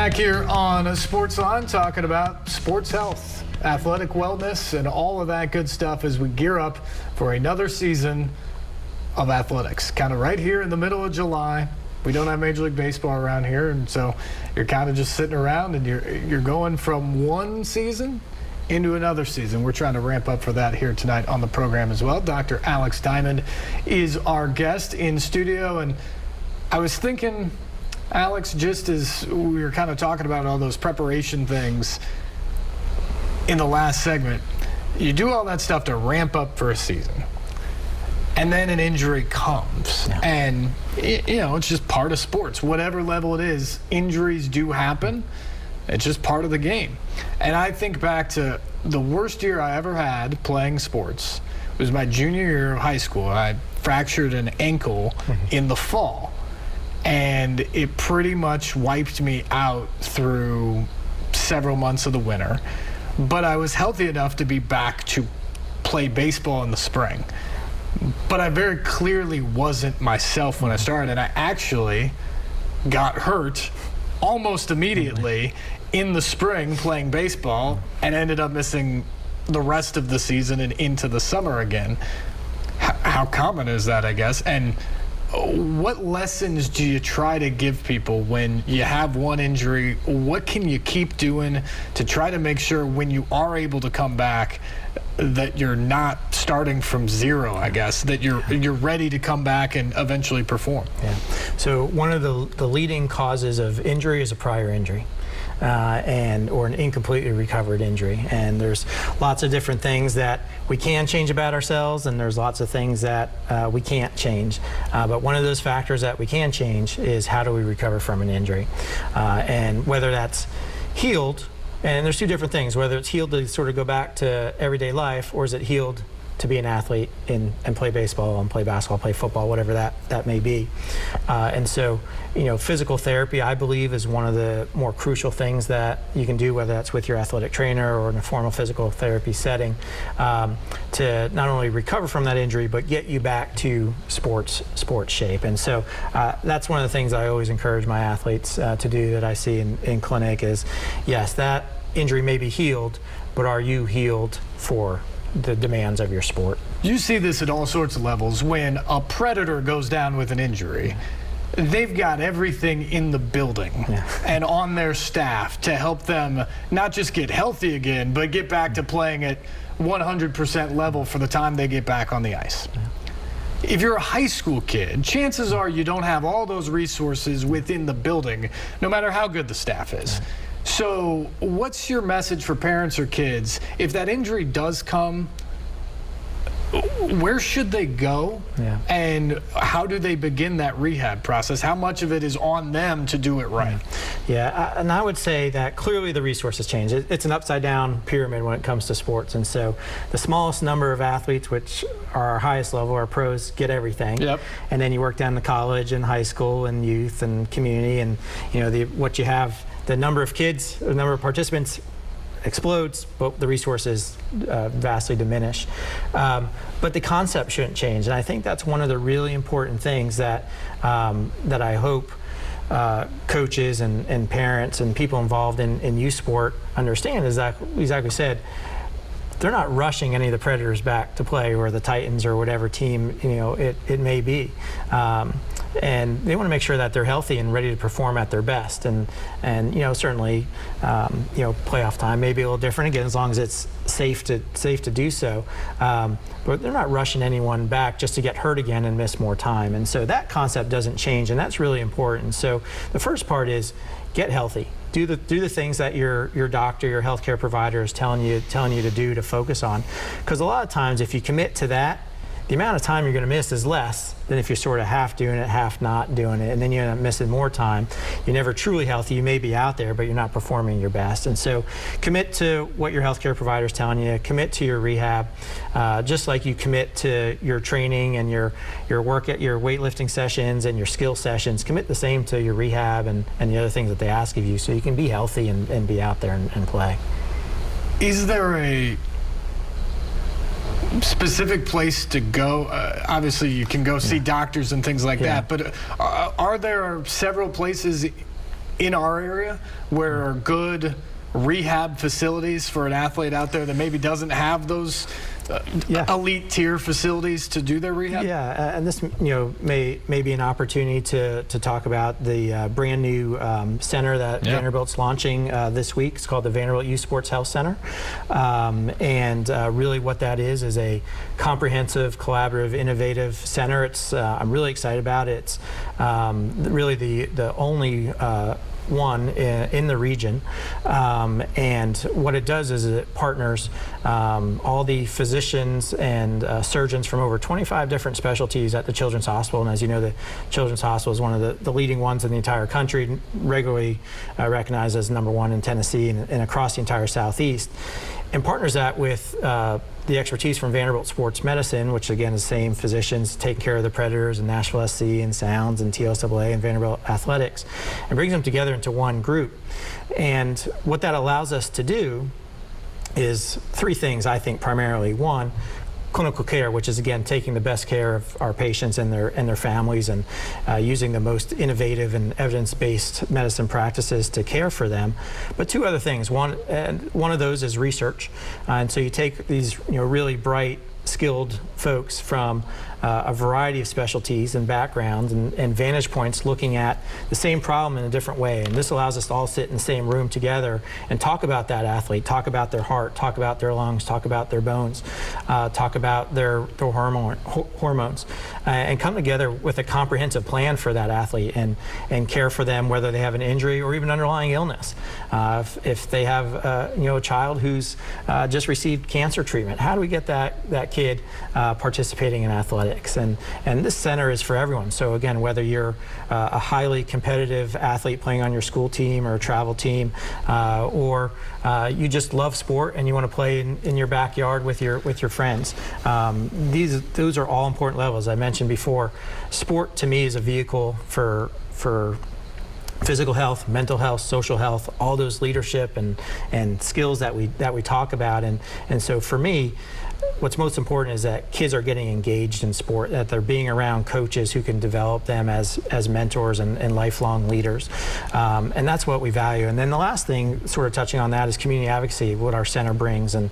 Back here on SportsLine, talking about sports health, athletic wellness, and all of that good stuff as we gear up for another season of athletics. Kind of right here in the middle of July. We don't have Major League Baseball around here, and so you're kind of just sitting around and you're going from one season into another season. We're trying to ramp up for that here tonight on the program as well. Dr. Alex Diamond is our guest in studio, and I was thinking, Alex, just as we were kind of talking about all those preparation things in the last segment, you do all that stuff to ramp up for a season. And then an injury comes. Yeah. And, you know, it's just part of sports. Whatever level it is, injuries do happen. It's just part of the game. And I think back to the worst year I ever had playing sports. It was my junior year of high school. I fractured an ankle in the fall. And it pretty much wiped me out through several months of the winter. But I was healthy enough to be back to play baseball in the spring. But I very clearly wasn't myself when I started, and I actually got hurt almost immediately in the spring playing baseball and ended up missing the rest of the season and into the summer again. How common is that, I guess? And what lessons do you try to give people when you have one injury? What can you keep doing to try to make sure when you are able to come back that you're not starting from zero, I guess, that you're ready to come back and eventually perform? Yeah. So one of the leading causes of injury is a prior injury. Or an incompletely recovered injury. And there's lots of different things that we can change about ourselves, and there's lots of things that we can't change. But one of those factors that we can change is how do we recover from an injury. And whether that's healed, and there's two different things, whether it's healed to sort of go back to everyday life, or is it healed to be an athlete and play baseball and play basketball, play football, whatever that may be. And so, you know, physical therapy, I believe, is one of the more crucial things that you can do, whether that's with your athletic trainer or in a formal physical therapy setting, to not only recover from that injury, but get you back to sports shape. And so that's one of the things I always encourage my athletes to do that I see in clinic is, yes, that injury may be healed, but are you healed for the demands of your sport? You see this at all sorts of levels. When a predator goes down with an injury, they've got everything in the building and on their staff to help them not just get healthy again, but get back to playing at 100% level for the time they get back on the ice. If you're a high school kid, chances are you don't have all those resources within the building, no matter how good the staff is. So what's your message for parents or kids? If that injury does come, where should they go? And how do they begin that rehab process? How much of it is on them to do it right? And I would say that clearly the resources change. It's an upside down pyramid when it comes to sports. And so the smallest number of athletes, which are our highest level, our pros, get everything. And then you work down to college and high school and youth and community, and you know what you have. The number of kids, the number of participants explodes, but the resources vastly diminish. But the concept shouldn't change, and I think that's one of the really important things that that I hope coaches and parents and people involved in youth sport understand is that, exactly said, they're not rushing any of the Predators back to play, or the Titans, or whatever team it may be. And they want to make sure that they're healthy and ready to perform at their best. And certainly, playoff time may be a little different again, as long as it's safe to do so. But they're not rushing anyone back just to get hurt again and miss more time. And so that concept doesn't change, and that's really important. So the first part is get healthy. Do the things that your doctor, your healthcare provider is telling you to do, to focus on. Because a lot of times, if you commit to that, the amount of time you're going to miss is less than if you're sort of half doing it, half not doing it, and then you end up missing more time. You're never truly healthy. You may be out there, but you're not performing your best. And so commit to what your healthcare provider is telling you. Commit to your rehab, just like you commit to your training and your work at your weightlifting sessions and your skill sessions. Commit the same to your rehab and the other things that they ask of you, so you can be healthy and be out there and play. Is there a specific place to go? Obviously, you can go see doctors and things like that, but are there several places in our area where are good rehab facilities for an athlete out there that maybe doesn't have those elite tier facilities to do their rehab? Yeah, and this may be an opportunity to talk about the brand new center that Vanderbilt's launching this week. It's called the Vanderbilt Youth Sports Health Center, and really what that is a comprehensive, collaborative, innovative center. It's I'm really excited about it. It's really the only one in the region, and what it does is it partners all the physicians and surgeons from over 25 different specialties at the Children's Hospital. And as you know, the Children's Hospital is one of the leading ones in the entire country, regularly recognized as #1 in Tennessee and across the entire Southeast, and partners that with the expertise from Vanderbilt Sports Medicine, which again is the same physicians taking care of the Predators and Nashville SC and Sounds and TSAA and Vanderbilt Athletics, and brings them together into one group. And what that allows us to do is 3 things, I think, primarily. One, clinical care, which is again taking the best care of our patients and their families, and using the most innovative and evidence-based medicine practices to care for them. But 2 other things. One of those is research, and so you take these really bright, skilled folks from a variety of specialties and backgrounds and vantage points, looking at the same problem in a different way. And this allows us to all sit in the same room together and talk about that athlete, talk about their heart, talk about their lungs, talk about their bones, talk about their hormones, and come together with a comprehensive plan for that athlete and care for them, whether they have an injury or even underlying illness. If they have a child who's just received cancer treatment, how do we get that kid participating in athletics? And this center is for everyone. So again, whether you're a highly competitive athlete playing on your school team or a travel team, or you just love sport and you want to play in your backyard with your friends, those are all important levels. I mentioned before, sport to me is a vehicle for physical health, mental health, social health, all those leadership and skills that we talk about. And so for me, what's most important is that kids are getting engaged in sport, that they're being around coaches who can develop them as mentors and lifelong leaders. And that's what we value. And then the last thing, sort of touching on that, is community advocacy, what our center brings. And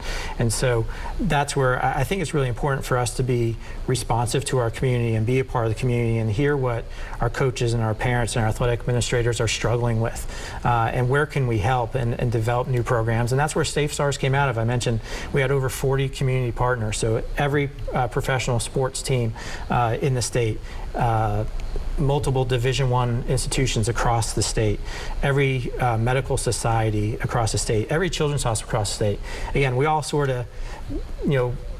so that's where I think it's really important for us to be responsive to our community and be a part of the community and hear what our coaches and our parents and our athletic administrators are struggling with, and where can we help and develop new programs. And that's where Safe Stars came out of. I mentioned we had over 40 community partners. So every professional sports team in the state, multiple Division I institutions across the state, every medical society across the state, every children's hospital across the state. Again, we all sort of,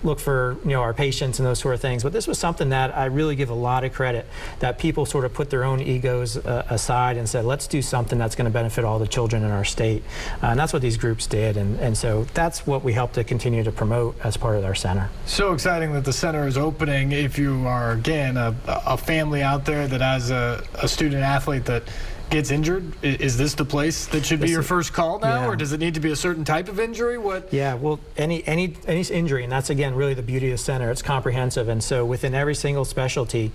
look for our patients and those sort of things, but this was something that I really give a lot of credit, that people sort of put their own egos aside and said, let's do something that's going to benefit all the children in our state. And that's what these groups did, and so that's what we help to continue to promote as part of our center. So exciting that the center is opening. If you are, again, a family out there that has a student athlete that gets injured, is this the place that should be your first call now, or does it need to be a certain type of injury? Yeah, well, any injury, and that's again really the beauty of the center. It's comprehensive, and so within every single specialty,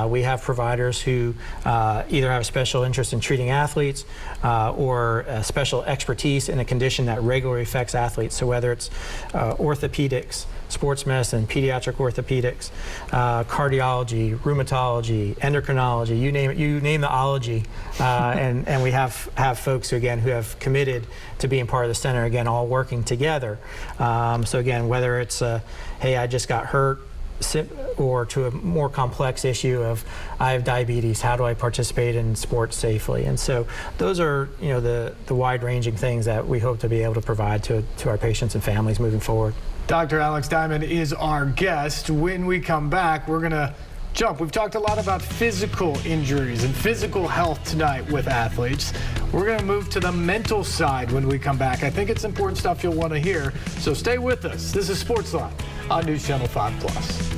we have providers who either have a special interest in treating athletes or a special expertise in a condition that regularly affects athletes. So whether it's orthopedics, sports medicine, pediatric orthopedics, cardiology, rheumatology, endocrinology, you name it, you name the ology. And we have folks who have committed to being part of the center, again, all working together. So again, whether it's, hey, I just got hurt, or to a more complex issue of, I have diabetes, how do I participate in sports safely? And so those are the wide-ranging things that we hope to be able to provide to our patients and families moving forward. Dr. Alex Diamond is our guest. When we come back, we're going to jump. We've talked a lot about physical injuries and physical health tonight with athletes. We're going to move to the mental side when we come back. I think it's important stuff you'll want to hear, so stay with us. This is SportsLine on News Channel 5+.